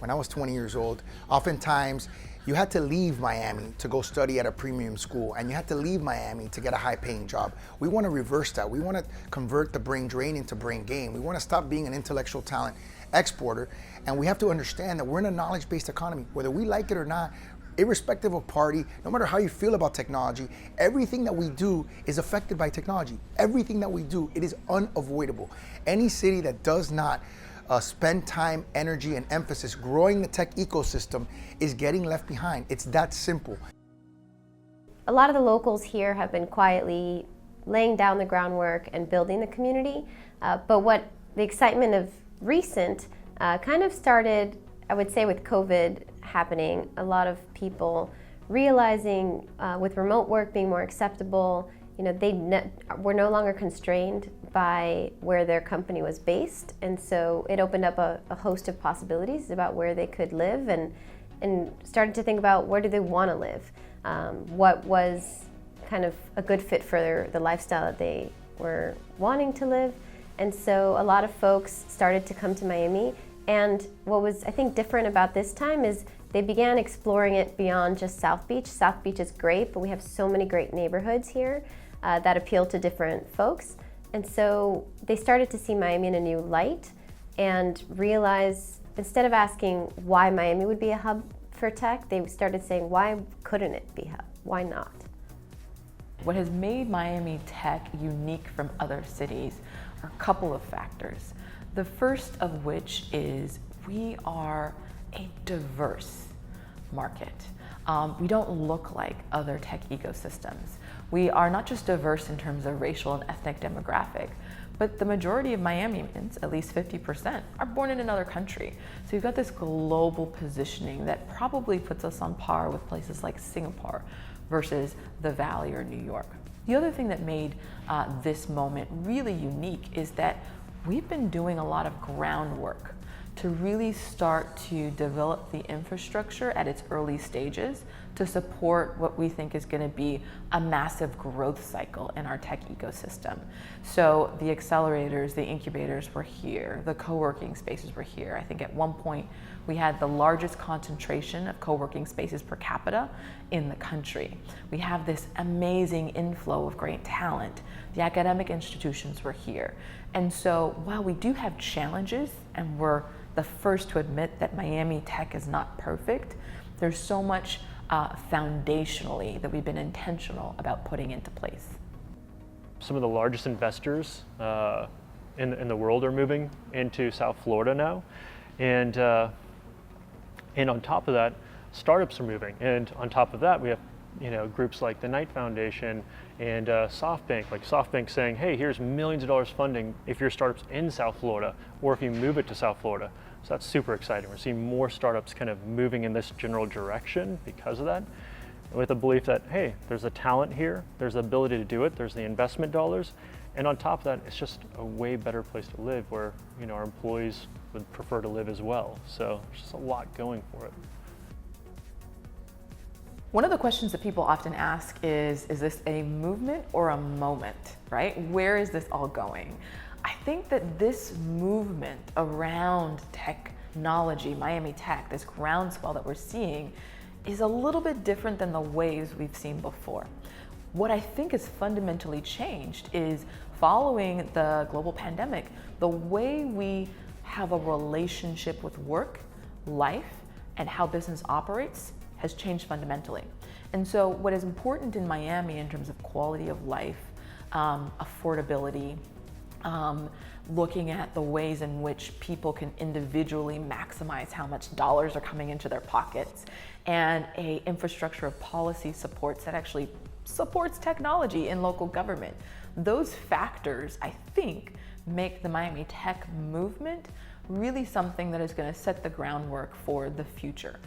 When I was 20 years old, oftentimes you had to leave Miami to go study at a premium school, and you had to leave Miami to get a high-paying job. We want to reverse that. We want to convert the brain drain into brain gain. We want to stop being an intellectual talent exporter, and we have to understand that we're in a knowledge-based economy. Whether we like it or not, irrespective of party, no matter how you feel about technology, everything that we do is affected by technology. Everything that we do, it is unavoidable. Any city that does not spend time, energy, and emphasis growing the tech ecosystem is getting left behind. It's that simple. A lot of the locals here have been quietly laying down the groundwork and building the community, but what the excitement of recent kind of started, I would say, with COVID happening. A lot of people realizing with remote work being more acceptable, they were no longer constrained by where their company was based, and so it opened up a host of possibilities about where they could live, and started to think about where do they want to live, what was kind of a good fit for the lifestyle that they were wanting to live. And so a lot of folks started to come to Miami, and what was, I think, different about this time is they began exploring it beyond just South Beach. South Beach is great, but we have so many great neighborhoods here that appeal to different folks. And so they started to see Miami in a new light and realize, instead of asking why Miami would be a hub for tech, they started saying, why couldn't it be a hub? Why not? What has made Miami tech unique from other cities are a couple of factors. The first of which is we are a diverse market. We don't look like other tech ecosystems. We are not just diverse in terms of racial and ethnic demographic, but the majority of Miamians, at least 50%, are born in another country. So you've got this global positioning that probably puts us on par with places like Singapore versus the Valley or New York. The other thing that made this moment really unique is that we've been doing a lot of groundwork to really start to develop the infrastructure at its early stages to support what we think is going to be a massive growth cycle in our tech ecosystem. So the accelerators, the incubators were here, the co-working spaces were here. I think at one point we had the largest concentration of co-working spaces per capita in the country. We have this amazing inflow of great talent. The academic institutions were here. And so while we do have challenges, and we're the first to admit that Miami tech is not perfect, there's so much foundationally that we've been intentional about putting into place. Some of the largest investors in the world are moving into South Florida now, and on top of that, startups are moving, and on top of that, we have groups like the Knight Foundation and SoftBank, like SoftBank saying, hey, here's millions of dollars funding if your startup's in South Florida or if you move it to South Florida. So that's super exciting. We're seeing more startups kind of moving in this general direction because of that, with the belief that, hey, there's a talent here, there's the ability to do it, there's the investment dollars, and on top of that, it's just a way better place to live where our employees would prefer to live as well. So there's just a lot going for it. One of the questions that people often ask is this a movement or a moment, right? Where is this all going? I think that this movement around technology, Miami tech, this groundswell that we're seeing, is a little bit different than the waves we've seen before. What I think has fundamentally changed is, following the global pandemic, the way we have a relationship with work, life, and how business operates has changed fundamentally. And so what is important in Miami in terms of quality of life, affordability, looking at the ways in which people can individually maximize how much dollars are coming into their pockets, and a infrastructure of policy supports that actually supports technology in local government. Those factors, I think, make the Miami tech movement really something that is going to set the groundwork for the future.